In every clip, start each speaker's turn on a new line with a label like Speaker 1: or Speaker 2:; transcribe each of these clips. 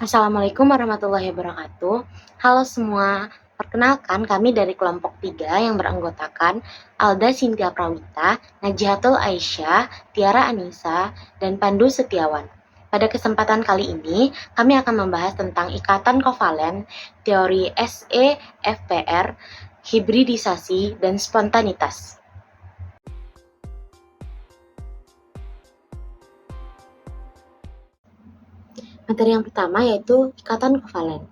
Speaker 1: Assalamualaikum warahmatullahi wabarakatuh. Halo semua, perkenalkan kami dari kelompok 3 yang beranggotakan Alda Sintia Prawita, Najihatul Aisyah, Tiara Anissa, dan Pandu Setiawan. Pada kesempatan kali ini, kami akan membahas tentang ikatan kovalen, teori SE-FPR, hibridisasi, dan spontanitas. Materi yang pertama yaitu ikatan kovalen.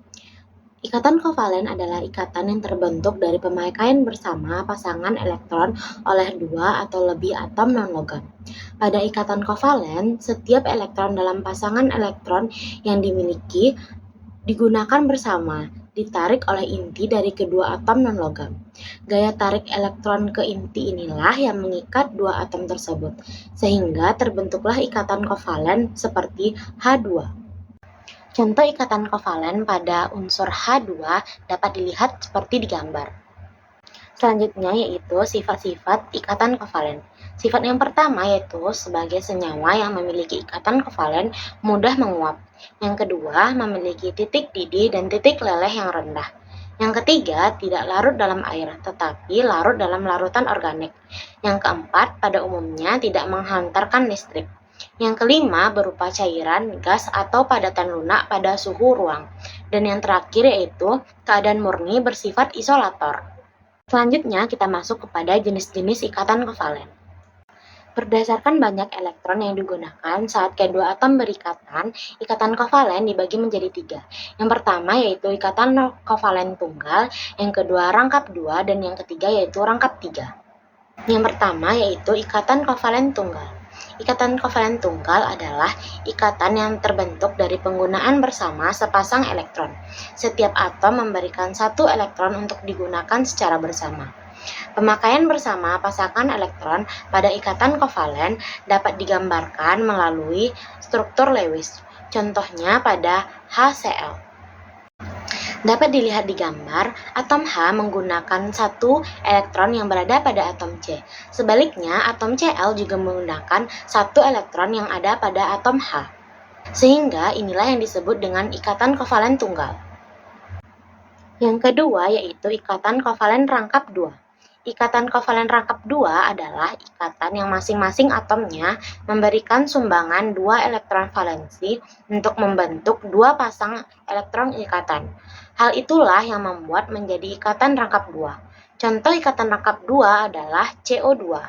Speaker 1: Ikatan kovalen adalah ikatan yang terbentuk dari pemakaian bersama pasangan elektron oleh dua atau lebih atom non-logam. Pada ikatan kovalen, setiap elektron dalam pasangan elektron yang dimiliki digunakan bersama, ditarik oleh inti dari kedua atom non-logam. Gaya tarik elektron ke inti inilah yang mengikat dua atom tersebut, sehingga terbentuklah ikatan kovalen seperti H2. Contoh ikatan kovalen pada unsur H2 dapat dilihat seperti di gambar. Selanjutnya yaitu sifat-sifat ikatan kovalen. Sifat yang pertama yaitu sebagai senyawa yang memiliki ikatan kovalen mudah menguap. Yang kedua, memiliki titik didih dan titik leleh yang rendah. Yang ketiga, tidak larut dalam air, tetapi larut dalam larutan organik. Yang keempat, pada umumnya tidak menghantarkan listrik. Yang kelima, berupa cairan, gas, atau padatan lunak pada suhu ruang. Dan yang terakhir yaitu keadaan murni bersifat isolator. Selanjutnya kita masuk kepada jenis-jenis ikatan kovalen. Berdasarkan banyak elektron yang digunakan saat kedua atom berikatan, ikatan kovalen dibagi menjadi 3. Yang pertama yaitu ikatan kovalen tunggal, yang kedua rangkap 2, dan yang ketiga yaitu rangkap 3. Yang pertama yaitu ikatan kovalen tunggal. Ikatan kovalen tunggal adalah ikatan yang terbentuk dari penggunaan bersama sepasang elektron. Setiap atom memberikan satu elektron untuk digunakan secara bersama. Pemakaian bersama pasangan elektron pada ikatan kovalen dapat digambarkan melalui struktur Lewis, contohnya pada HCl. Dapat dilihat di gambar, atom H menggunakan satu elektron yang berada pada atom C. Sebaliknya, atom Cl juga menggunakan satu elektron yang ada pada atom H. Sehingga inilah yang disebut dengan ikatan kovalen tunggal. Yang kedua yaitu ikatan kovalen rangkap 2. Ikatan kovalen rangkap 2 adalah ikatan yang masing-masing atomnya memberikan sumbangan 2 elektron valensi untuk membentuk 2 pasang elektron ikatan. Hal itulah yang membuat menjadi ikatan rangkap 2. Contoh ikatan rangkap 2 adalah CO2.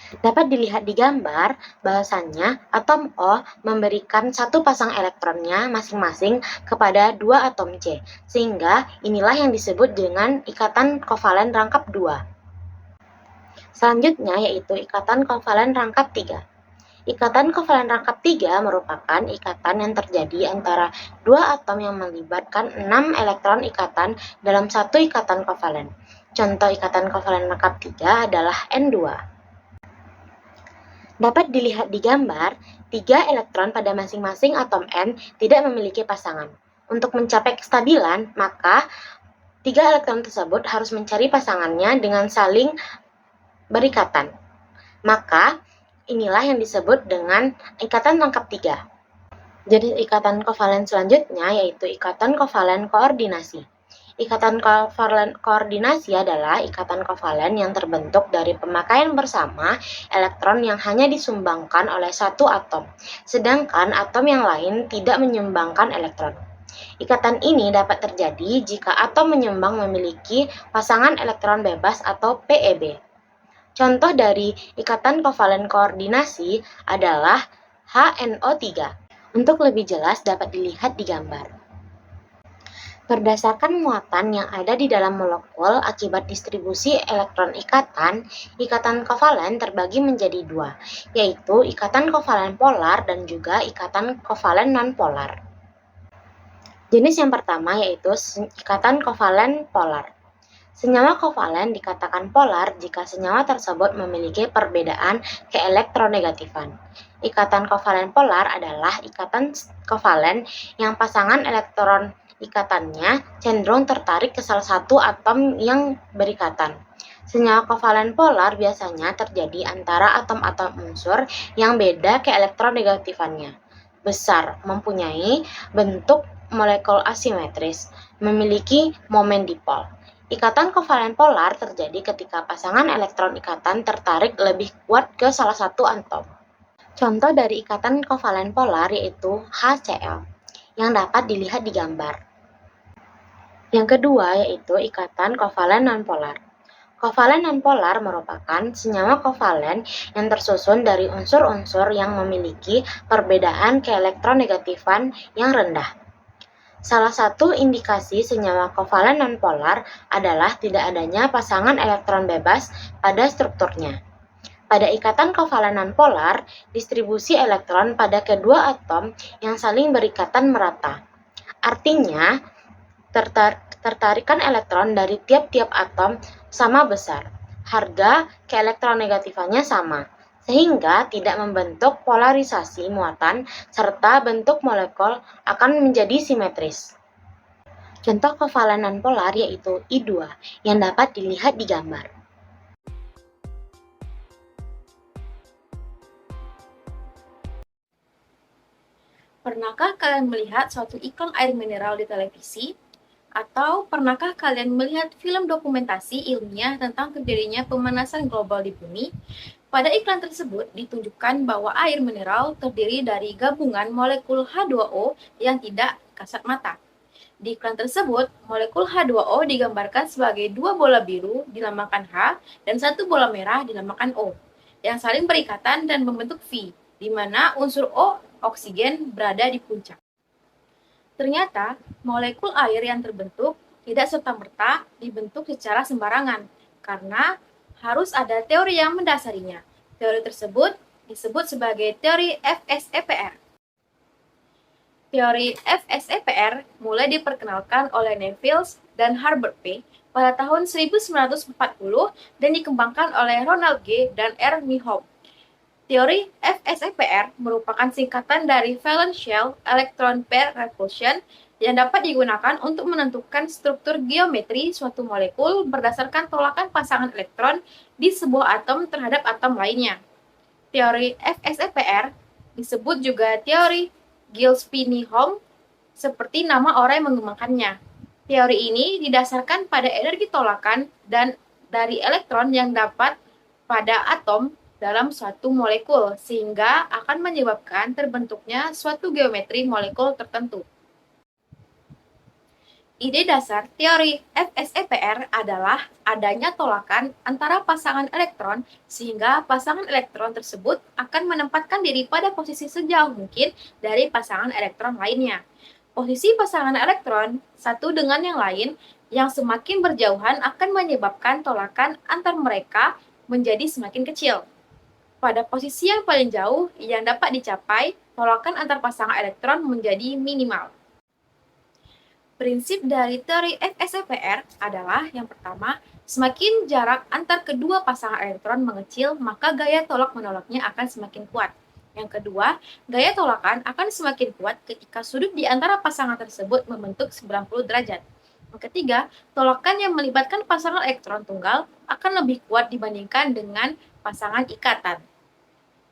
Speaker 1: Dapat dilihat di gambar, bahwasannya atom O memberikan satu pasang elektronnya masing-masing kepada 2 atom C, sehingga inilah yang disebut dengan ikatan kovalen rangkap 2. Selanjutnya yaitu ikatan kovalen rangkap 3. Ikatan kovalen rangkap 3 merupakan ikatan yang terjadi antara 2 atom yang melibatkan 6 elektron ikatan dalam satu ikatan kovalen. Contoh ikatan kovalen rangkap 3 adalah N2. Dapat dilihat di gambar, 3 elektron pada masing-masing atom N tidak memiliki pasangan. Untuk mencapai kestabilan, maka 3 elektron tersebut harus mencari pasangannya dengan saling berikatan. Maka, inilah yang disebut dengan ikatan rangkap 3. Jenis ikatan kovalen selanjutnya yaitu ikatan kovalen koordinasi. Ikatan kovalen koordinasi adalah ikatan kovalen yang terbentuk dari pemakaian bersama elektron yang hanya disumbangkan oleh satu atom, sedangkan atom yang lain tidak menyumbangkan elektron. Ikatan ini dapat terjadi jika atom menyumbang memiliki pasangan elektron bebas atau PEB. Contoh dari ikatan kovalen koordinasi adalah HNO3. Untuk lebih jelas dapat dilihat di gambar. Berdasarkan muatan yang ada di dalam molekul akibat distribusi elektron ikatan kovalen terbagi menjadi 2, yaitu ikatan kovalen polar dan juga ikatan kovalen nonpolar. Jenis yang pertama yaitu ikatan kovalen polar. Senyawa kovalen dikatakan polar jika senyawa tersebut memiliki perbedaan keelektronegatifan. Ikatan kovalen polar adalah ikatan kovalen yang pasangan elektron ikatannya cenderung tertarik ke salah satu atom yang berikatan. Senyawa kovalen polar biasanya terjadi antara atom-atom unsur yang beda keelektronegatifannya. besar, mempunyai bentuk molekul asimetris, memiliki momen dipol. Ikatan kovalen polar terjadi ketika pasangan elektron ikatan tertarik lebih kuat ke salah satu atom. Contoh dari ikatan kovalen polar yaitu HCl, yang dapat dilihat di gambar. Yang kedua yaitu ikatan kovalen nonpolar. Kovalen nonpolar merupakan senyawa kovalen yang tersusun dari unsur-unsur yang memiliki perbedaan keelektronegatifan yang rendah. Salah satu indikasi senyawa kovalen nonpolar adalah tidak adanya pasangan elektron bebas pada strukturnya. Pada ikatan kovalen nonpolar, distribusi elektron pada kedua atom yang saling berikatan merata. Artinya, tertarikan elektron dari tiap-tiap atom sama besar. Harga keelektronegatifannya sama, sehingga tidak membentuk polarisasi muatan serta bentuk molekul akan menjadi simetris. Contoh kovalen nonpolar yaitu I2 yang dapat dilihat di gambar.
Speaker 2: Pernahkah kalian melihat suatu iklan air mineral di televisi? Atau pernahkah kalian melihat film dokumentasi ilmiah tentang terjadinya pemanasan global di bumi? Pada iklan tersebut ditunjukkan bahwa air mineral terdiri dari gabungan molekul H2O yang tidak kasat mata. Di iklan tersebut, molekul H2O digambarkan sebagai dua bola biru dinamakan H dan satu bola merah dinamakan O, yang saling berikatan dan membentuk V, di mana unsur O, oksigen, berada di puncak. Ternyata, molekul air yang terbentuk tidak serta-merta dibentuk secara sembarangan, karena harus ada teori yang mendasarinya. Teori tersebut disebut sebagai teori FSEPR. Teori FSEPR mulai diperkenalkan oleh Neville dan Herbert P. pada tahun 1940 dan dikembangkan oleh Ronald G. dan R. Nihop. Teori FSEPR merupakan singkatan dari Valence Shell Electron Pair Repulsion yang dapat digunakan untuk menentukan struktur geometri suatu molekul berdasarkan tolakan pasangan elektron di sebuah atom terhadap atom lainnya. Teori FSEPR disebut juga teori Gillespie-Nihon seperti nama orang yang mengembangkannya. Teori ini didasarkan pada energi tolakan dan dari elektron yang dapat pada atom dalam suatu molekul, sehingga akan menyebabkan terbentuknya suatu geometri molekul tertentu. Ide dasar teori FSEPR adalah adanya tolakan antara pasangan elektron, sehingga pasangan elektron tersebut akan menempatkan diri pada posisi sejauh mungkin dari pasangan elektron lainnya. Posisi pasangan elektron satu dengan yang lain yang semakin berjauhan akan menyebabkan tolakan antar mereka menjadi semakin kecil. Pada posisi yang paling jauh yang dapat dicapai, tolakan antar pasangan elektron menjadi minimal. Prinsip dari teori FSEPR adalah yang pertama, semakin jarak antar kedua pasangan elektron mengecil, maka gaya tolak-menolaknya akan semakin kuat. Yang kedua, gaya tolakan akan semakin kuat ketika sudut di antara pasangan tersebut membentuk 90 derajat. Yang ketiga, tolakan yang melibatkan pasangan elektron tunggal akan lebih kuat dibandingkan dengan pasangan ikatan.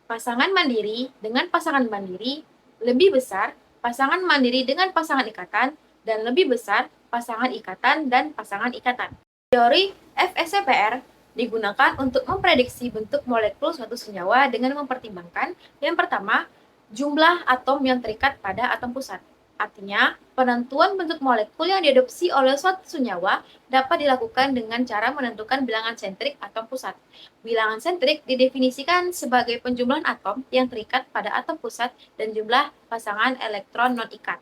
Speaker 2: Pasangan mandiri dengan pasangan mandiri lebih besar, pasangan mandiri dengan pasangan ikatan, dan lebih besar pasangan ikatan dan pasangan ikatan. Teori FSEPR digunakan untuk memprediksi bentuk molekul suatu senyawa dengan mempertimbangkan yang pertama, jumlah atom yang terikat pada atom pusat. Artinya, penentuan bentuk molekul yang diadopsi oleh suatu senyawa dapat dilakukan dengan cara menentukan bilangan sentrik atom pusat. Bilangan sentrik didefinisikan sebagai penjumlahan atom yang terikat pada atom pusat dan jumlah pasangan elektron non-ikat.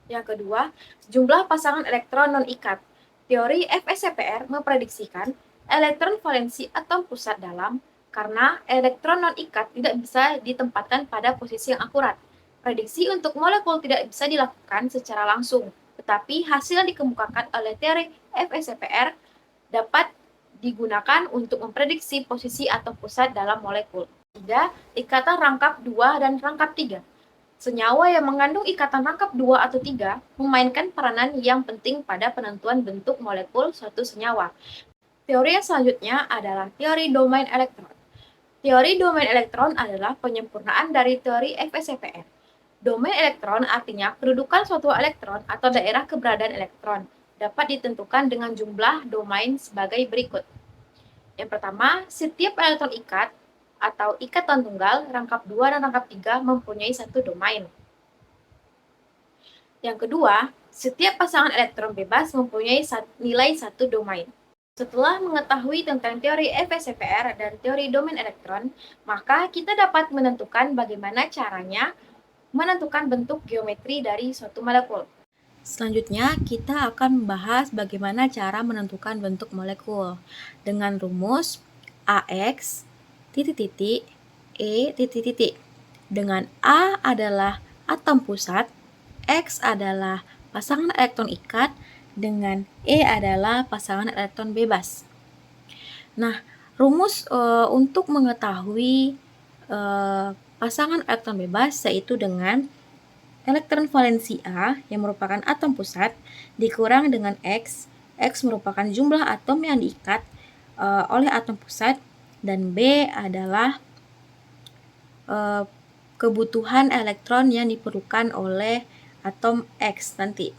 Speaker 2: Yang kedua, jumlah pasangan elektron non-ikat. Teori FSEPR memprediksikan elektron valensi atom pusat dalam karena elektron non-ikat tidak bisa ditempatkan pada posisi yang akurat. Prediksi untuk molekul tidak bisa dilakukan secara langsung, tetapi hasil yang dikemukakan oleh teori FSEPR dapat digunakan untuk memprediksi posisi atom pusat dalam molekul. 3. Ikatan rangkap 2 dan rangkap 3. Senyawa yang mengandung ikatan rangkap 2 atau 3 memainkan peranan yang penting pada penentuan bentuk molekul suatu senyawa. Teori yang selanjutnya adalah teori domain elektron. Teori domain elektron adalah penyempurnaan dari teori FSEPR. Domain elektron artinya kedudukan suatu elektron atau daerah keberadaan elektron dapat ditentukan dengan jumlah domain sebagai berikut. Yang pertama, setiap elektron ikat atau ikatan tunggal, rangkap 2 dan rangkap 3 mempunyai satu domain. Yang kedua, setiap pasangan elektron bebas mempunyai nilai satu domain. Setelah mengetahui tentang teori FSFR dan teori domain elektron, maka kita dapat menentukan bagaimana caranya menentukan bentuk geometri dari suatu molekul. Selanjutnya, kita akan membahas bagaimana cara menentukan bentuk molekul dengan rumus AX titik-titik E titik-titik. Dengan A adalah atom pusat, X adalah pasangan elektron ikat, dengan E adalah pasangan elektron bebas. Nah, rumus untuk mengetahui pasangan elektron bebas yaitu dengan elektron valensi A yang merupakan atom pusat dikurang dengan X merupakan jumlah atom yang diikat oleh atom pusat, dan B adalah kebutuhan elektron yang diperlukan oleh atom X nanti.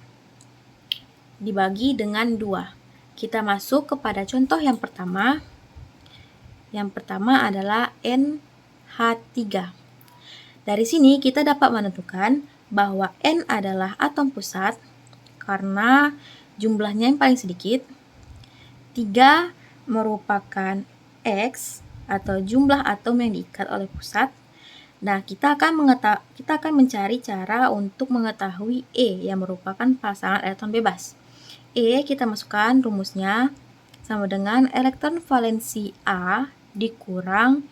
Speaker 2: Dibagi dengan 2. Kita masuk kepada contoh yang pertama. Yang pertama adalah NH3. Dari sini kita dapat menentukan bahwa N adalah atom pusat karena jumlahnya yang paling sedikit. 3 merupakan X atau jumlah atom yang diikat oleh pusat. Nah, kita akan mencari cara untuk mengetahui E yang merupakan pasangan elektron bebas. E kita masukkan rumusnya sama dengan elektron valensi A dikurang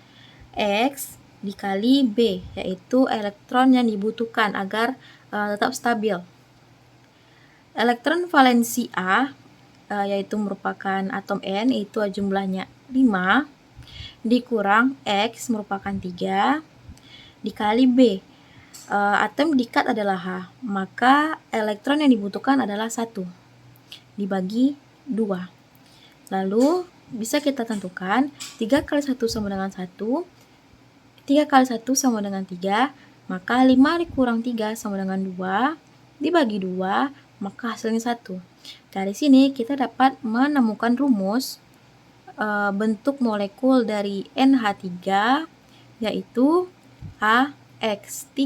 Speaker 2: X dikali B, yaitu elektron yang dibutuhkan agar tetap stabil. Elektron valensi A yaitu merupakan atom N, itu jumlahnya 5, dikurang X merupakan 3, dikali B. Atom diikat adalah H, maka elektron yang dibutuhkan adalah 1, dibagi 2. Lalu bisa kita tentukan 3 kali 1 sama dengan 1, 3 kali 1 sama dengan 3, maka 5 dikurang 3 sama dengan 2, dibagi 2, maka hasilnya 1. Dari sini kita dapat menemukan rumus bentuk molekul dari NH3, yaitu AX3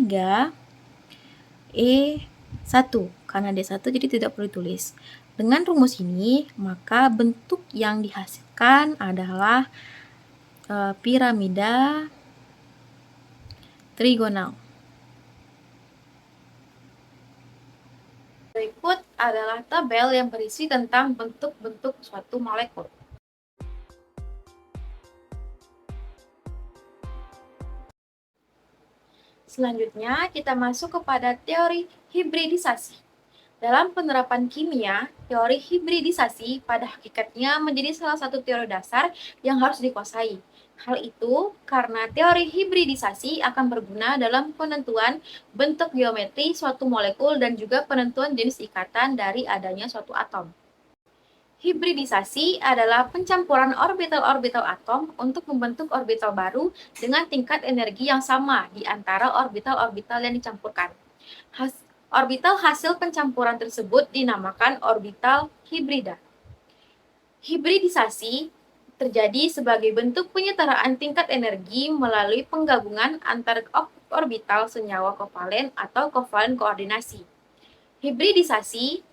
Speaker 2: E1, karena D1 jadi tidak perlu ditulis. Dengan rumus ini, maka bentuk yang dihasilkan adalah piramida trigonal. Berikut adalah tabel yang berisi tentang bentuk-bentuk suatu molekul. Selanjutnya, kita masuk kepada teori hibridisasi. Dalam penerapan kimia, teori hibridisasi pada hakikatnya menjadi salah satu teori dasar yang harus dikuasai. Hal itu karena teori hibridisasi akan berguna dalam penentuan bentuk geometri suatu molekul dan juga penentuan jenis ikatan dari adanya suatu atom. Hibridisasi adalah pencampuran orbital-orbital atom untuk membentuk orbital baru dengan tingkat energi yang sama di antara orbital-orbital yang dicampurkan. Orbital hasil pencampuran tersebut dinamakan orbital hibrida. Hibridisasi terjadi sebagai bentuk penyetaraan tingkat energi melalui penggabungan antara orbital senyawa kovalen atau kovalen koordinasi. Hibridisasi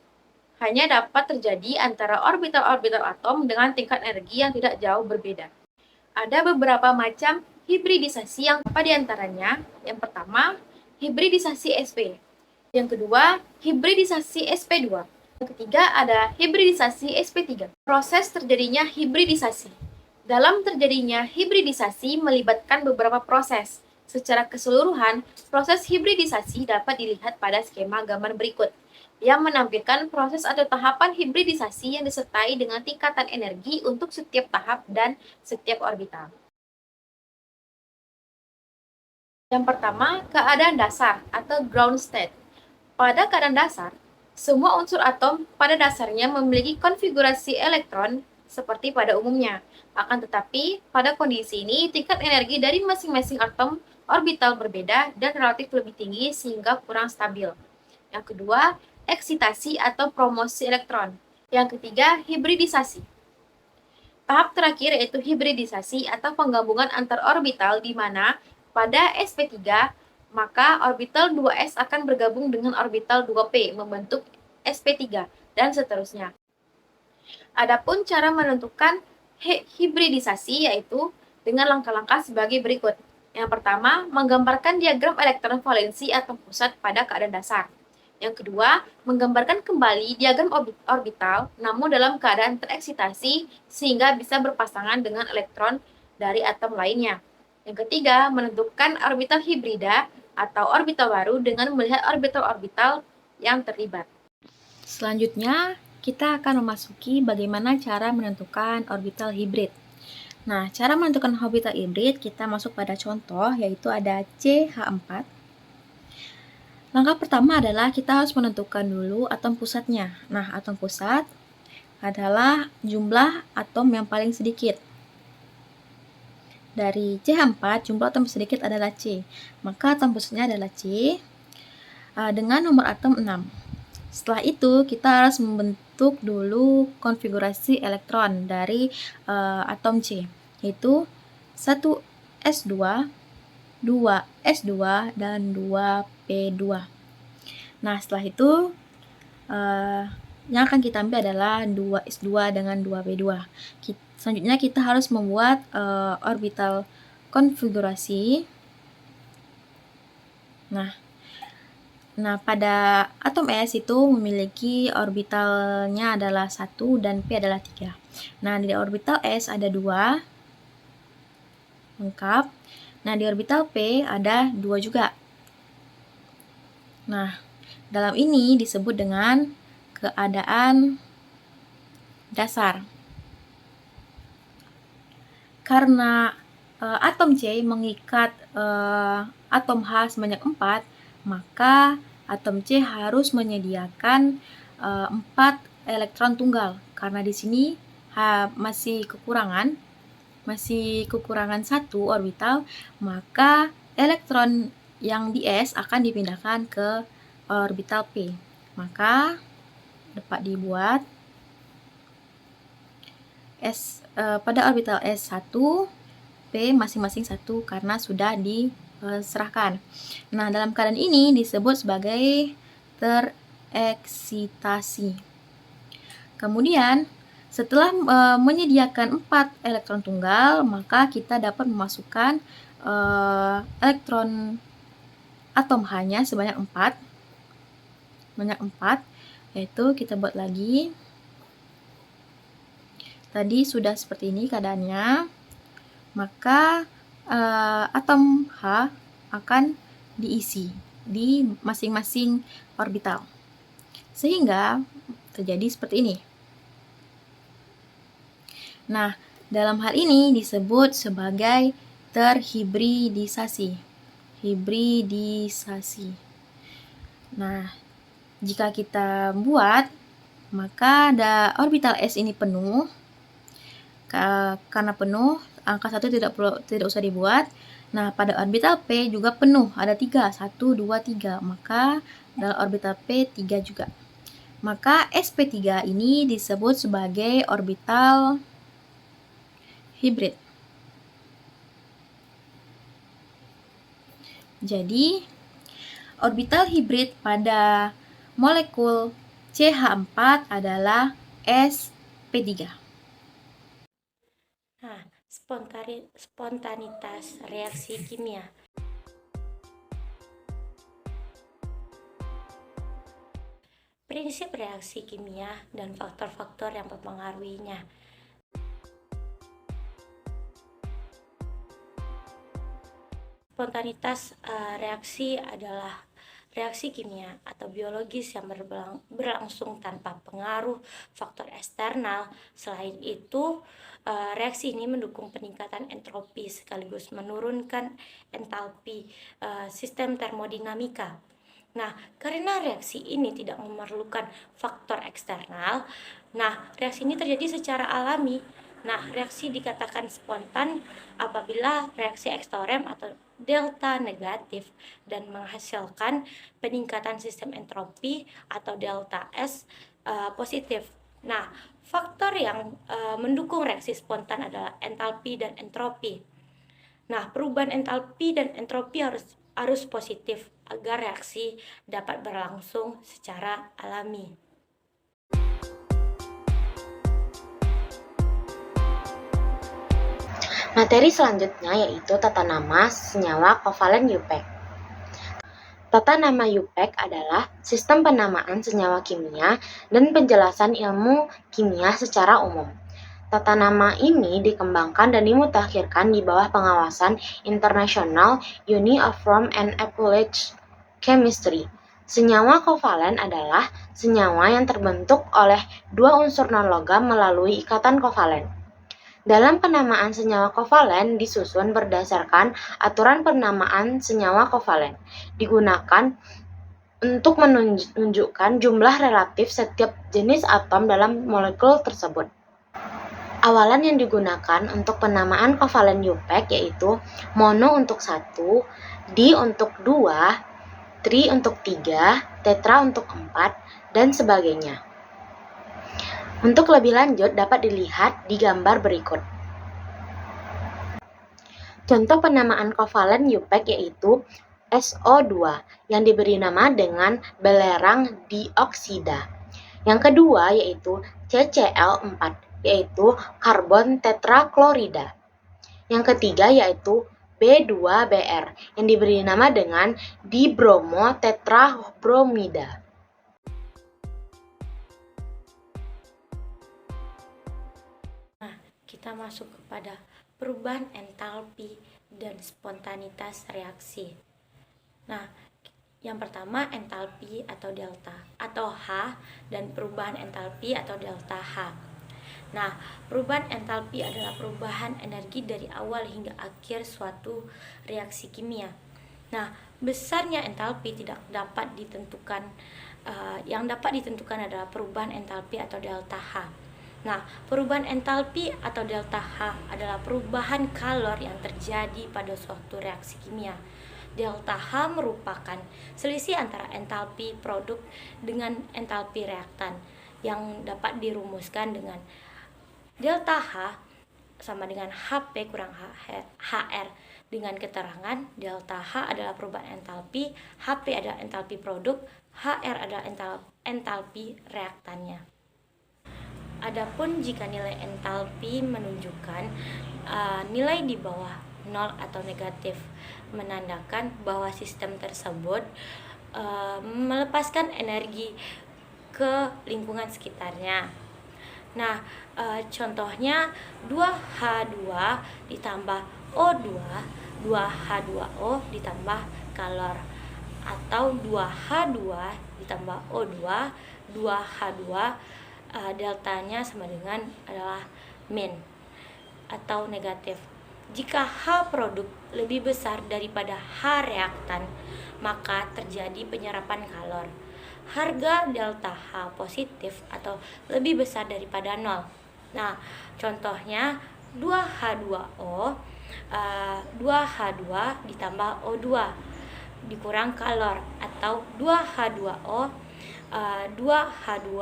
Speaker 2: hanya dapat terjadi antara orbital-orbital atom dengan tingkat energi yang tidak jauh berbeda. Ada beberapa macam hibridisasi yang apa diantaranya? Yang pertama, hibridisasi sp. Yang kedua, hibridisasi sp2. Yang ketiga ada hibridisasi sp3. Proses terjadinya hibridisasi. Dalam terjadinya hibridisasi melibatkan beberapa proses. Secara keseluruhan, proses hibridisasi dapat dilihat pada skema gambar berikut, yang menampilkan proses atau tahapan hibridisasi yang disertai dengan tingkatan energi untuk setiap tahap dan setiap orbital. Yang pertama, keadaan dasar atau ground state. Pada keadaan dasar, semua unsur atom pada dasarnya memiliki konfigurasi elektron seperti pada umumnya. Akan tetapi, pada kondisi ini, tingkat energi dari masing-masing atom orbital berbeda dan relatif lebih tinggi sehingga kurang stabil. Yang kedua, eksitasi atau promosi elektron. Yang ketiga, hibridisasi. Tahap terakhir yaitu hibridisasi atau penggabungan antar orbital di mana pada sp3 maka orbital 2s akan bergabung dengan orbital 2p membentuk sp3 dan seterusnya. Adapun cara menentukan hibridisasi yaitu dengan langkah-langkah sebagai berikut. Yang pertama, menggambarkan diagram elektron valensi atom pusat pada keadaan dasar. Yang kedua, menggambarkan kembali diagram orbital namun dalam keadaan tereksitasi sehingga bisa berpasangan dengan elektron dari atom lainnya. Yang ketiga, menentukan orbital hibrida atau orbital baru dengan melihat orbital-orbital yang terlibat. Selanjutnya, kita akan memasuki bagaimana cara menentukan orbital hibrid. Nah, cara menentukan orbital hibrid kita masuk pada contoh yaitu ada CH4. Langkah pertama adalah kita harus menentukan dulu atom pusatnya. Nah, atom pusat adalah jumlah atom yang paling sedikit. Dari CH4, jumlah atom sedikit adalah C. Maka atom pusatnya adalah C dengan nomor atom 6. Setelah itu, kita harus membentuk dulu konfigurasi elektron dari atom C, yaitu 1s2, 2s2, dan 2p2. Nah, setelah itu, yang akan kita ambil adalah 2s2 dengan 2p2. Selanjutnya, kita harus membuat orbital konfigurasi. Nah, pada atom S itu memiliki orbitalnya adalah 1 dan P adalah 3. Nah, di orbital S ada 2, lengkap. Nah, di orbital P ada 2 juga. Nah, dalam ini disebut dengan keadaan dasar. Karena atom C mengikat atom H sebanyak 4, maka atom C harus menyediakan 4 elektron tunggal. Karena di sini masih kekurangan 1 orbital, maka elektron yang di S akan dipindahkan ke orbital P. Maka dapat dibuat pada orbital S1, P masing-masing 1 karena sudah diserahkan. Nah, dalam keadaan ini disebut sebagai tereksitasi. Kemudian, setelah menyediakan 4 elektron tunggal, maka kita dapat memasukkan elektron atom H-nya sebanyak 4. Yaitu kita buat lagi. Tadi sudah seperti ini keadaannya. Maka atom H akan diisi di masing-masing orbital. Sehingga terjadi seperti ini. Nah, dalam hal ini disebut sebagai terhibridisasi. Nah, jika kita buat, maka orbital S ini penuh. Karena penuh, angka 1 tidak usah dibuat. Nah, pada orbital P juga penuh, ada 3, 1, 2, 3. Maka dalam orbital P 3 juga. Maka sp3 ini disebut sebagai orbital hibrid. Jadi, orbital hibrid pada molekul CH4 adalah sp3.
Speaker 3: Nah, spontanitas reaksi kimia. Prinsip reaksi kimia dan faktor-faktor yang mempengaruhinya. Spontanitas reaksi adalah reaksi kimia atau biologis yang berlangsung tanpa pengaruh faktor eksternal. Selain itu, reaksi ini mendukung peningkatan entropi sekaligus menurunkan entalpi sistem termodinamika. Nah, karena reaksi ini tidak memerlukan faktor eksternal, reaksi ini terjadi secara alami Nah, reaksi dikatakan spontan apabila reaksi ekstrem atau delta negatif dan menghasilkan peningkatan sistem entropi atau delta S positif. Nah, faktor yang mendukung reaksi spontan adalah entalpi dan entropi. Nah, perubahan entalpi dan entropi harus positif agar reaksi dapat berlangsung secara alami.
Speaker 1: Materi selanjutnya yaitu tata nama senyawa kovalen UPEC. Tata nama UPEC adalah sistem penamaan senyawa kimia dan penjelasan ilmu kimia secara umum. Tata nama ini dikembangkan dan dimutakhirkan di bawah pengawasan International Uniform and Applied Chemistry. Senyawa kovalen adalah senyawa yang terbentuk oleh dua unsur non-logam melalui ikatan kovalen. Dalam penamaan senyawa kovalen disusun berdasarkan aturan penamaan senyawa kovalen, digunakan untuk menunjukkan jumlah relatif setiap jenis atom dalam molekul tersebut. Awalan yang digunakan untuk penamaan kovalen UPEC yaitu mono untuk 1, di untuk 2, tri untuk 3, tetra untuk 4, dan sebagainya. Untuk lebih lanjut dapat dilihat di gambar berikut. Contoh penamaan kovalen UPEC yaitu SO2 yang diberi nama dengan belerang dioksida. Yang kedua yaitu CCl4 yaitu karbon tetraklorida. Yang ketiga yaitu B2Br yang diberi nama dengan dibromo tetrabromida.
Speaker 3: Kita masuk kepada perubahan entalpi dan spontanitas reaksi. Nah, yang pertama entalpi atau delta atau H dan perubahan entalpi atau delta H. Nah, perubahan entalpi adalah perubahan energi dari awal hingga akhir suatu reaksi kimia. Nah, besarnya entalpi tidak dapat ditentukan. Yang dapat ditentukan adalah perubahan entalpi atau delta H. Nah, perubahan entalpi atau delta H adalah perubahan kalor yang terjadi pada suatu reaksi kimia. Delta H merupakan selisih antara entalpi produk dengan entalpi reaktan yang dapat dirumuskan dengan delta H sama dengan HP kurang HR dengan keterangan delta H adalah perubahan entalpi, HP adalah entalpi produk, HR adalah entalpi reaktannya. Adapun jika nilai entalpi menunjukkan nilai di bawah 0 atau negatif, menandakan bahwa sistem tersebut melepaskan energi ke lingkungan sekitarnya. Nah, contohnya 2H2 ditambah O2, 2H2O ditambah kalor, atau 2H2 ditambah O2, 2H2 deltanya sama dengan adalah min atau negatif. Jika H produk lebih besar daripada H reaktan, maka terjadi penyerapan kalor. Harga delta H positif atau lebih besar daripada 0. Nah, contohnya 2H2O 2H2 ditambah O2 dikurang kalor, atau 2H2O 2H2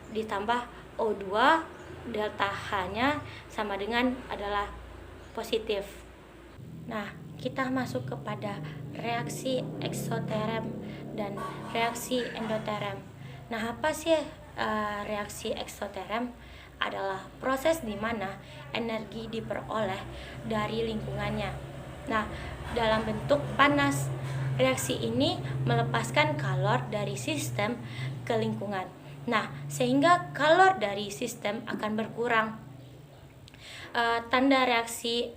Speaker 3: ditambah O2 delta H-nya sama dengan adalah positif. Nah, kita masuk kepada reaksi eksoterem dan reaksi endoterem. Nah, apa sih reaksi eksoterem? Adalah proses di mana energi diperoleh dari lingkungannya. Nah, dalam bentuk panas. Reaksi ini melepaskan kalor dari sistem ke lingkungan. Nah, sehingga kalor dari sistem akan berkurang. Tanda reaksi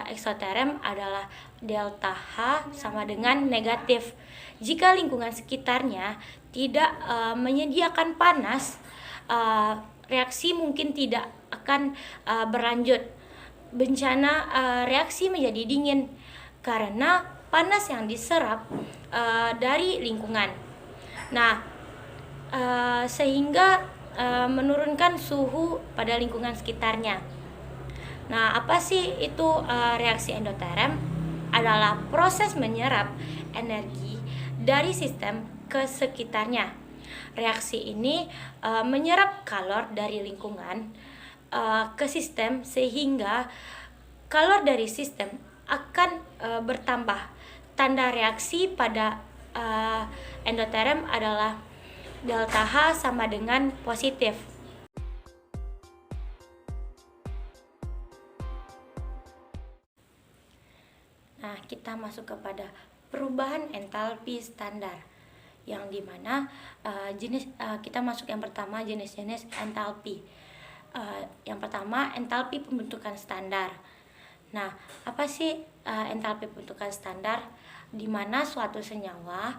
Speaker 3: eksoterem adalah delta H sama dengan negatif. Jika lingkungan sekitarnya tidak menyediakan panas, reaksi mungkin tidak akan berlanjut. Bencana reaksi menjadi dingin karena panas yang diserap dari lingkungan. Nah, sehingga menurunkan suhu pada lingkungan sekitarnya. Nah, apa sih itu reaksi endoterm? Adalah proses menyerap energi dari sistem ke sekitarnya. Reaksi ini menyerap kalor dari lingkungan ke sistem, sehingga kalor dari sistem akan bertambah. Tanda reaksi pada endoterm adalah delta H sama dengan positif. Nah, kita masuk kepada perubahan entalpi standar, yang dimana kita masuk yang pertama, jenis-jenis entalpi. Yang pertama, entalpi pembentukan standar. Nah, apa sih entalpi pembentukan standar? Di mana suatu senyawa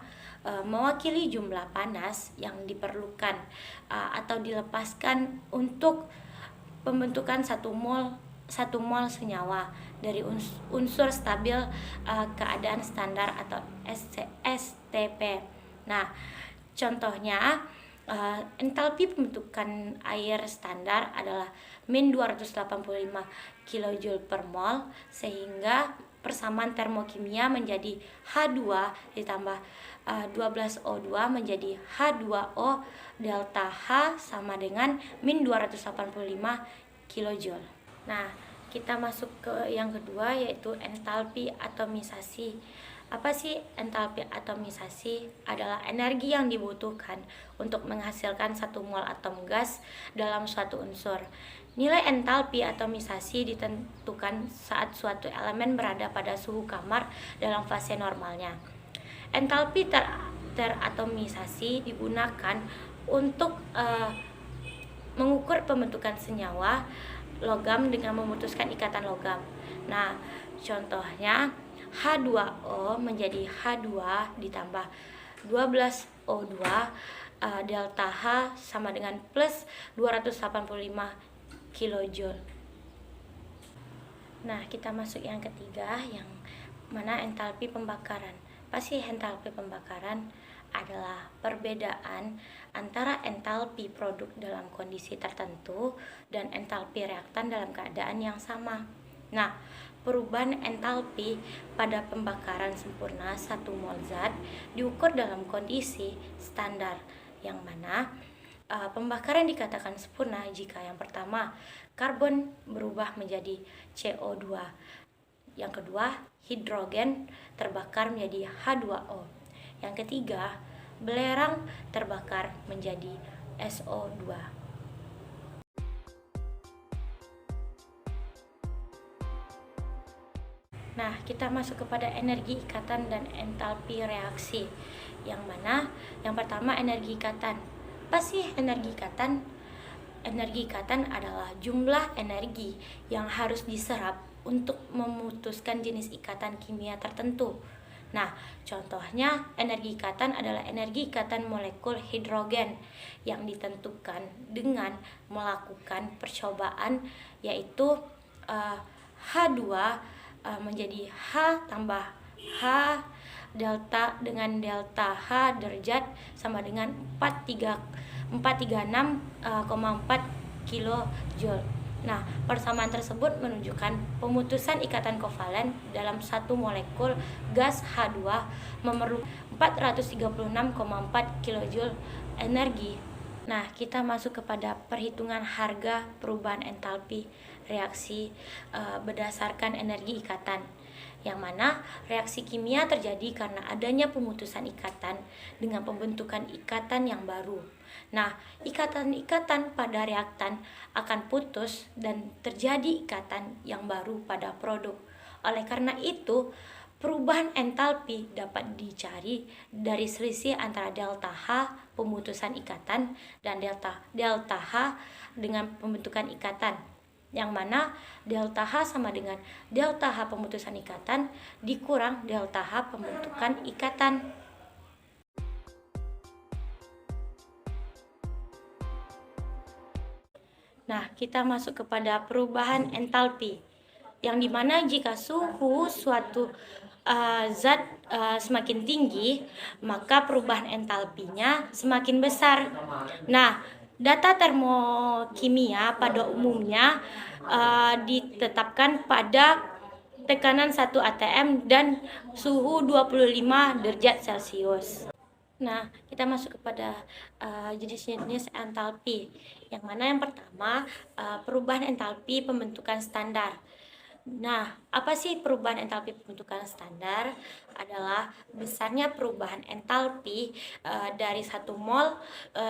Speaker 3: mewakili jumlah panas yang diperlukan atau dilepaskan untuk pembentukan 1 mol senyawa dari unsur stabil keadaan standar atau STP. Nah, contohnya entalpi pembentukan air standar adalah min 285 kJ per mol, sehingga persamaan termokimia menjadi H2 ditambah 12O2 menjadi H2O, delta H sama dengan min 285 kJ. Nah, kita masuk ke yang kedua, yaitu entalpi atomisasi. Apa sih entalpi atomisasi? Adalah energi yang dibutuhkan untuk menghasilkan 1 mol atom gas dalam suatu unsur. Nilai entalpi atomisasi ditentukan saat suatu elemen berada pada suhu kamar dalam fase normalnya. Entalpi teratomisasi digunakan untuk mengukur pembentukan senyawa logam dengan memutuskan ikatan logam. Nah, contohnya H2O menjadi H2 ditambah 12O2, delta H sama dengan plus 285 kJ. Nah, kita masuk yang ketiga, yang mana entalpi pembakaran. Pasti entalpi pembakaran adalah perbedaan antara entalpi produk dalam kondisi tertentu dan entalpi reaktan dalam keadaan yang sama. Nah, perubahan entalpi pada pembakaran sempurna 1 mol zat diukur dalam kondisi standar, yang mana pembakaran dikatakan sempurna jika yang pertama, karbon berubah menjadi CO2, yang kedua, hidrogen terbakar menjadi H2O, yang ketiga, belerang terbakar menjadi SO2. Nah, kita masuk kepada energi ikatan dan entalpi reaksi, yang mana yang pertama, energi ikatan. Apa sih energi ikatan? Energi ikatan adalah jumlah energi yang harus diserap untuk memutuskan jenis ikatan kimia tertentu. Nah, contohnya energi ikatan adalah energi ikatan molekul hidrogen yang ditentukan dengan melakukan percobaan, yaitu H2 menjadi H tambah H delta dengan delta H derajat sama dengan 436,4 kJ. Nah, persamaan tersebut menunjukkan pemutusan ikatan kovalen dalam 1 molekul gas H2 memerlukan 436,4 kJ energi. Nah, kita masuk kepada perhitungan harga perubahan entalpi reaksi berdasarkan energi ikatan, yang mana reaksi kimia terjadi karena adanya pemutusan ikatan dengan pembentukan ikatan yang baru. Nah, ikatan-ikatan pada reaktan akan putus dan terjadi ikatan yang baru pada produk. Oleh karena itu, perubahan entalpi dapat dicari dari selisih antara delta H pemutusan ikatan dan delta H dengan pembentukan ikatan, yang mana delta H sama dengan delta H pemutusan ikatan dikurang delta H pembentukan ikatan. Nah, kita masuk kepada perubahan entalpi, yang dimana jika suhu suatu zat semakin tinggi, maka perubahan entalpinya semakin besar. Nah, Data termokimia pada umumnya ditetapkan pada tekanan 1 atm dan suhu 25 derajat Celcius. Nah, kita masuk kepada jenis-jenis entalpi. Yang mana yang pertama, perubahan entalpi pembentukan standar. Nah, apa sih perubahan entalpi pembentukan standar? Adalah besarnya perubahan entalpi dari satu mol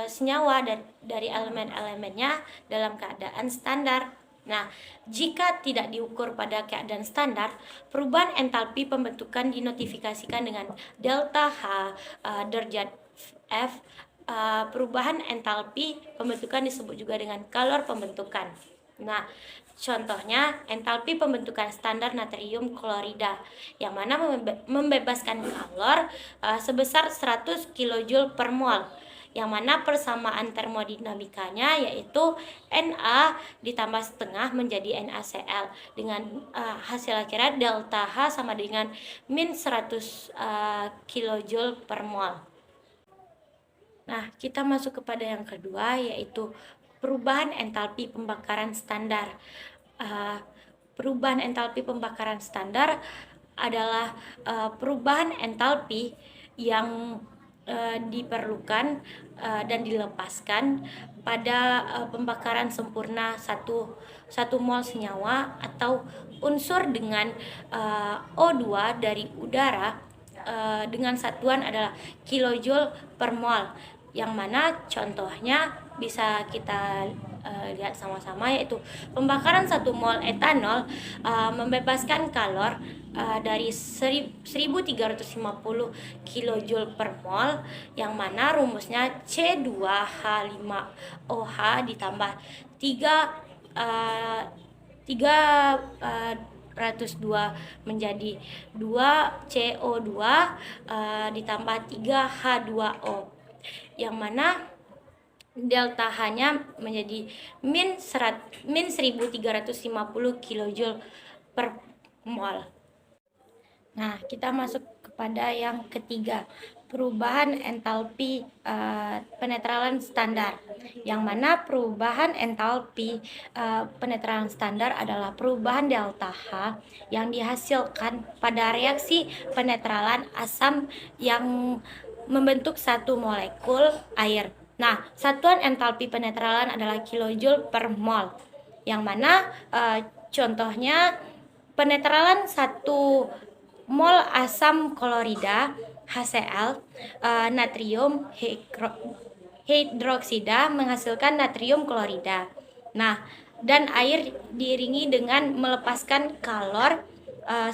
Speaker 3: senyawa dari elemen-elemennya dalam keadaan standar. Nah, jika tidak diukur pada keadaan standar, perubahan entalpi pembentukan dinotifikasikan dengan delta H derajat F. Perubahan entalpi pembentukan disebut juga dengan kalor pembentukan. Nah, contohnya entalpi pembentukan standar natrium klorida yang mana membebaskan kalor sebesar 100 kJ per mol, yang mana persamaan termodinamikanya yaitu Na ditambah setengah menjadi NaCl dengan hasil akhirnya delta H sama dengan min 100 kJ per mol. Nah, kita masuk kepada yang kedua, yaitu perubahan entalpi pembakaran standar. Perubahan entalpi pembakaran standar adalah perubahan entalpi yang diperlukan dan dilepaskan pada pembakaran sempurna satu mol senyawa atau unsur dengan O2 dari udara dengan satuan adalah kilojoule per mol, yang mana contohnya bisa kita lihat sama-sama, yaitu pembakaran 1 mol etanol membebaskan kalor dari 1350 kJ per mol, yang mana rumusnya C2H5OH ditambah 302 menjadi 2 CO2 ditambah 3 H2O, yang mana delta H-nya menjadi min 1350 kJ per mol. Nah, kita masuk kepada yang ketiga, perubahan entalpi penetralan standar, yang mana perubahan entalpi penetralan standar adalah perubahan delta H yang dihasilkan pada reaksi penetralan asam yang membentuk satu molekul air. Nah, satuan entalpi penetralan adalah kilojoule per mol, yang mana contohnya penetralan 1 mol asam klorida HCl natrium hidroksida menghasilkan natrium klorida. Nah, dan air diiringi dengan melepaskan kalor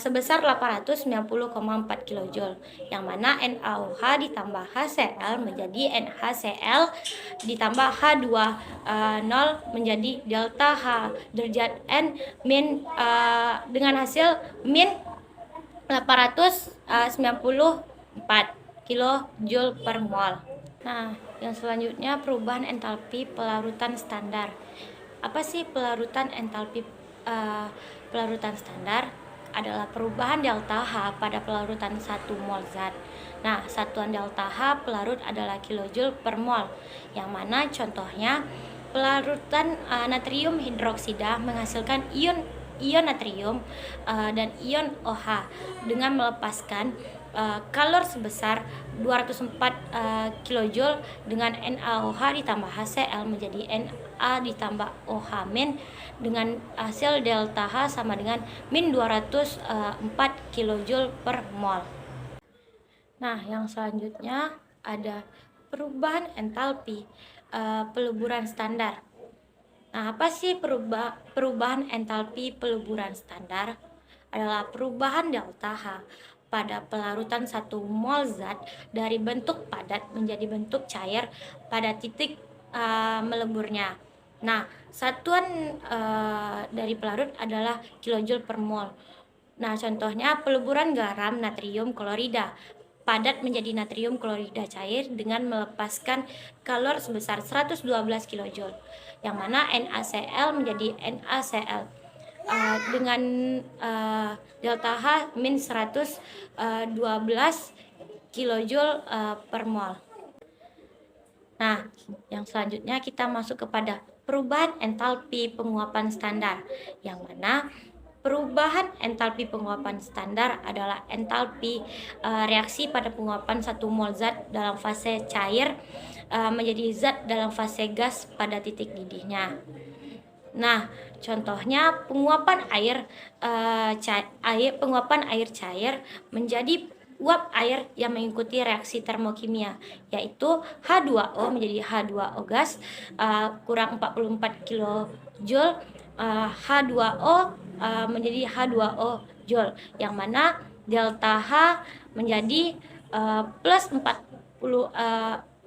Speaker 3: sebesar 890,4 kJ, yang mana NaOH ditambah HCl menjadi NaCl ditambah H2O menjadi delta H derajat N min dengan hasil min 894 kJ per mol. Nah, yang selanjutnya perubahan entalpi pelarutan standar. Apa sih pelarutan entalpi pelarutan standar? Adalah perubahan delta H pada pelarutan 1 mol zat. Nah, satuan delta H pelarut adalah kilojoule per mol, yang mana contohnya pelarutan natrium hidroksida menghasilkan ion natrium dan ion OH dengan melepaskan kalor sebesar 204 kJ dengan NaOH ditambah HCl menjadi Na ditambah OH min dengan hasil delta H sama dengan min 204 kJ per mol. Nah, yang selanjutnya ada perubahan entalpi peleburan standar. Nah, apa sih perubahan entalpi peleburan standar? Adalah perubahan delta H pada pelarutan 1 mol zat dari bentuk padat menjadi bentuk cair pada titik meleburnya. Nah, satuan dari pelarut adalah kilojoule per mol. Nah, contohnya peleburan garam natrium klorida padat menjadi natrium klorida cair dengan melepaskan kalor sebesar 112 kJ, yang mana NaCl menjadi NaCl dengan delta H min 112 kJ per mol. Nah, yang selanjutnya kita masuk kepada perubahan entalpi penguapan standar, yang mana perubahan entalpi penguapan standar adalah entalpi reaksi pada penguapan 1 mol zat dalam fase cair menjadi zat dalam fase gas pada titik didihnya. Nah, contohnya penguapan penguapan air cair menjadi uap air yang mengikuti reaksi termokimia, yaitu H2O menjadi H2O gas kurang 44 kJ, H2O menjadi H2O Joule, yang mana delta H menjadi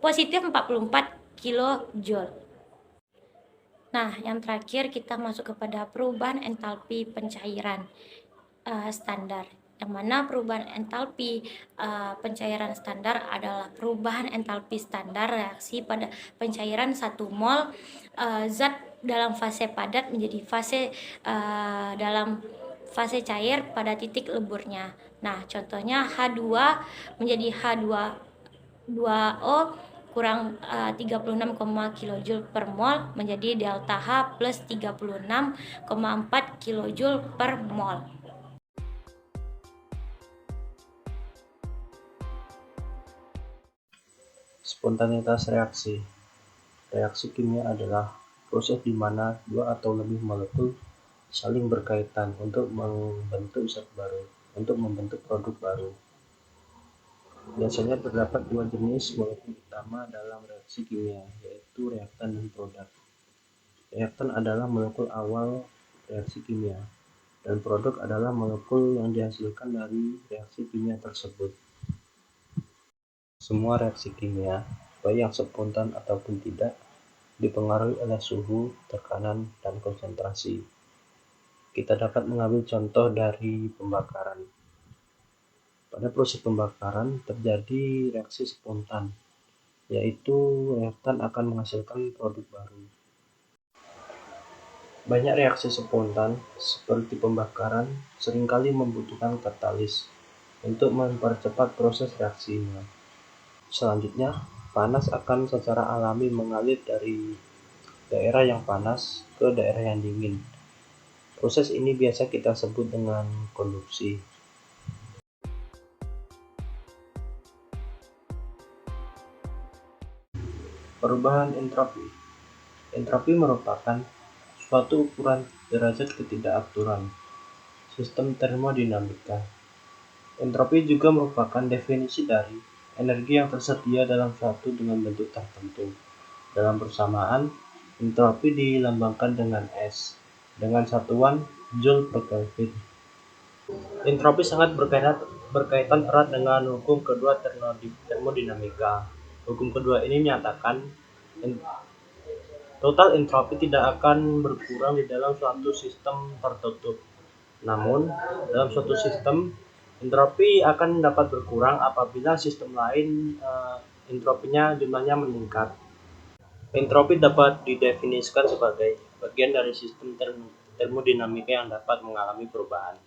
Speaker 3: positif 44 kJ. Nah, yang terakhir kita masuk kepada perubahan entalpi pencairan standar, yang mana perubahan entalpi pencairan standar adalah perubahan entalpi standar reaksi pada pencairan 1 mol zat dalam fase padat menjadi dalam fase cair pada titik leburnya. Nah, contohnya H2 menjadi H2O kurang 36, kJ per mol menjadi delta H plus 36,4 kJ per mol.
Speaker 4: Spontanitas reaksi. Reaksi kimia adalah proses di mana dua atau lebih molekul saling berkaitan untuk membentuk zat baru, untuk membentuk produk baru. Biasanya terdapat dua jenis molekul utama dalam reaksi kimia, yaitu reaktan dan produk. Reaktan adalah molekul awal reaksi kimia, dan produk adalah molekul yang dihasilkan dari reaksi kimia tersebut. Semua reaksi kimia, baik yang spontan ataupun tidak, dipengaruhi oleh suhu, tekanan, dan konsentrasi. Kita dapat mengambil contoh dari pembakaran. Pada proses pembakaran terjadi reaksi spontan, yaitu reaktan akan menghasilkan produk baru. Banyak reaksi spontan, seperti pembakaran, seringkali membutuhkan katalis untuk mempercepat proses reaksinya. Selanjutnya, panas akan secara alami mengalir dari daerah yang panas ke daerah yang dingin. Proses ini biasa kita sebut dengan konduksi. Perubahan entropi. Entropi merupakan suatu ukuran derajat ketidakaturan sistem termodinamika. Entropi juga merupakan definisi dari energi yang tersedia dalam suatu dengan bentuk tertentu. Dalam persamaan, entropi dilambangkan dengan S dengan satuan Joule per Kelvin. Entropi sangat berkaitan erat dengan hukum kedua termodinamika. Hukum kedua ini menyatakan total entropi tidak akan berkurang di dalam suatu sistem tertutup. Namun, dalam suatu sistem, entropi akan dapat berkurang apabila sistem lain entropinya jumlahnya meningkat. Entropi dapat didefinisikan sebagai bagian dari sistem termodinamika yang dapat mengalami perubahan,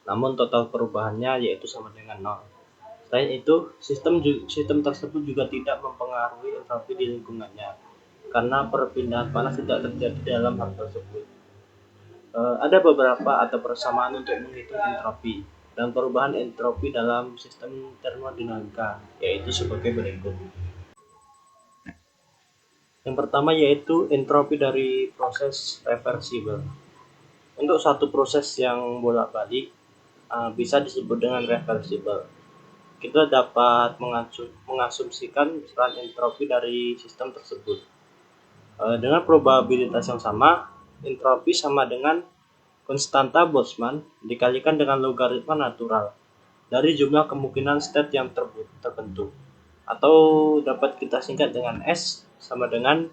Speaker 4: namun total perubahannya yaitu sama dengan 0. Selain itu, sistem tersebut juga tidak mempengaruhi entropi di lingkungannya, karena perpindahan panas tidak terjadi dalam hal tersebut. Ada beberapa atau persamaan untuk menghitung entropi dan perubahan entropi dalam sistem termodinamika, yaitu sebagai berikut. Yang pertama yaitu entropi dari proses reversibel. Untuk satu proses yang bolak-balik bisa disebut dengan reversibel. Kita dapat mengasumsikan peran entropi dari sistem tersebut. Dengan probabilitas yang sama, entropi sama dengan konstanta Boltzmann dikalikan dengan logaritma natural dari jumlah kemungkinan state yang terbentuk, atau dapat kita singkat dengan S sama dengan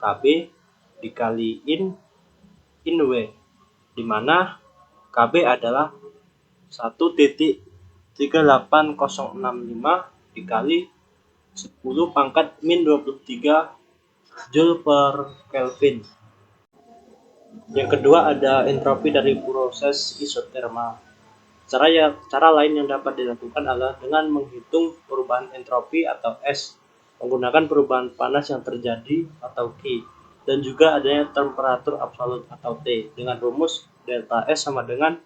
Speaker 4: KB dikaliin in W, di mana KB adalah 1.38065 dikali 10 pangkat min 23 Joule per Kelvin. Yang kedua ada entropi dari proses isotermal. Cara lain yang dapat dilakukan adalah dengan menghitung perubahan entropi atau S menggunakan perubahan panas yang terjadi atau Q, dan juga adanya temperatur absolut atau T dengan rumus delta S sama dengan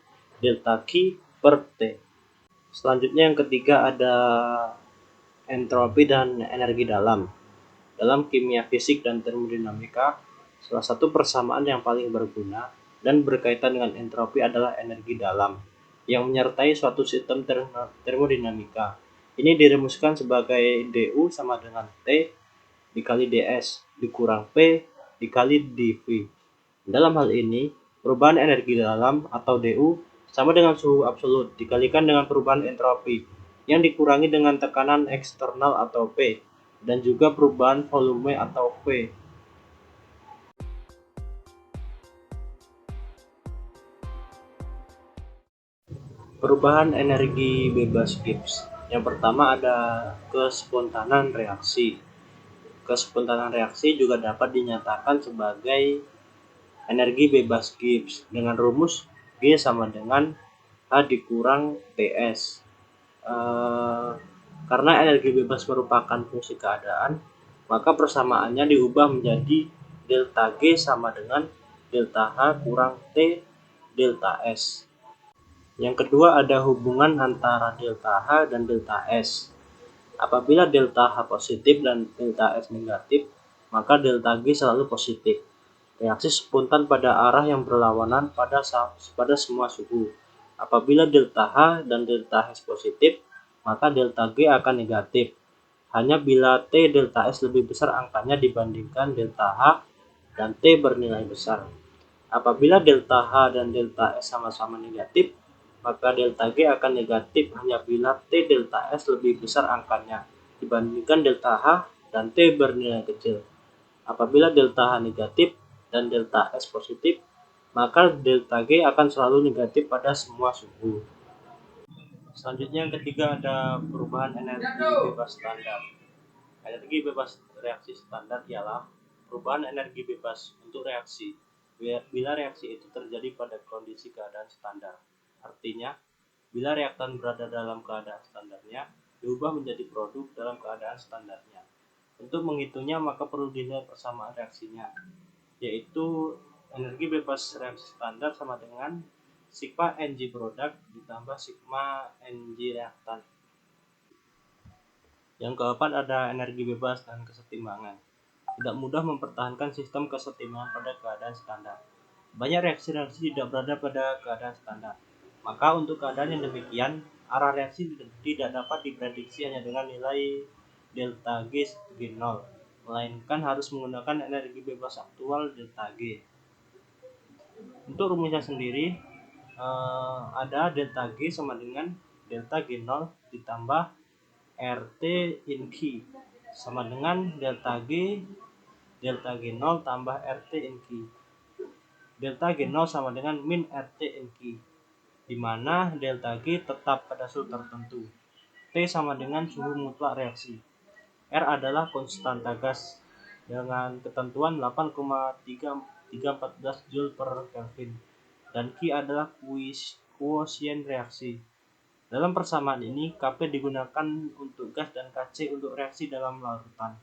Speaker 4: delta Q per T. Selanjutnya yang ketiga ada entropi dan energi dalam. Dalam kimia fisik dan termodinamika, salah satu persamaan yang paling berguna dan berkaitan dengan entropi adalah energi dalam yang menyertai suatu sistem termodinamika. Ini dirumuskan sebagai du sama dengan T dikali ds dikurang P dikali dV. Dalam hal ini, perubahan energi dalam atau du sama dengan suhu absolut dikalikan dengan perubahan entropi yang dikurangi dengan tekanan eksternal atau P dan juga perubahan volume atau V. Perubahan energi bebas Gibbs. Yang pertama ada kespontanan reaksi. Kespontanan reaksi juga dapat dinyatakan sebagai energi bebas Gibbs dengan rumus G sama dengan H dikurang Ts. Karena energi bebas merupakan fungsi keadaan, maka persamaannya diubah menjadi delta G sama dengan delta H kurang T delta S. Yang kedua ada hubungan antara delta H dan delta S. Apabila delta H positif dan delta S negatif, maka delta G selalu positif. Reaksi spontan pada arah yang berlawanan pada semua suhu. Apabila delta H dan delta S positif, maka delta G akan negatif. Hanya bila T delta S lebih besar angkanya dibandingkan delta H dan T bernilai besar. Apabila delta H dan delta S sama-sama negatif, maka delta G akan negatif hanya bila T delta S lebih besar angkanya dibandingkan delta H dan T bernilai kecil. Apabila delta H negatif dan delta S positif, maka delta G akan selalu negatif pada semua suhu. Selanjutnya yang ketiga ada perubahan energi bebas standar. Energi bebas reaksi standar ialah perubahan energi bebas untuk reaksi bila reaksi itu terjadi pada kondisi keadaan standar. Artinya, bila reaktan berada dalam keadaan standarnya, diubah menjadi produk dalam keadaan standarnya. Untuk menghitungnya maka perlu dilihat persamaan reaksinya, yaitu energi bebas reaksi standar sama dengan sigma Ng produk ditambah sigma Ng reaktan. Yang keempat ada energi bebas dan kesetimbangan. Tidak mudah mempertahankan sistem kesetimbangan pada keadaan standar. Banyak reaksi-reaksi tidak berada pada keadaan standar. Maka untuk keadaan yang demikian, arah reaksi tidak dapat diprediksi hanya dengan nilai delta G sebagai 0, melainkan harus menggunakan energi bebas aktual delta G. Untuk rumusnya sendiri, ada delta G sama dengan delta G0 ditambah RT in Q sama dengan delta G0 tambah RT in Q. Delta G0 sama dengan min RT in Q, di mana delta G tetap pada suhu tertentu. T sama dengan suhu mutlak reaksi. R adalah konstanta gas dengan ketentuan 8,314 Joule per Kelvin, dan Q adalah kuosien reaksi. Dalam persamaan ini, Kp digunakan untuk gas dan Kc untuk reaksi dalam larutan.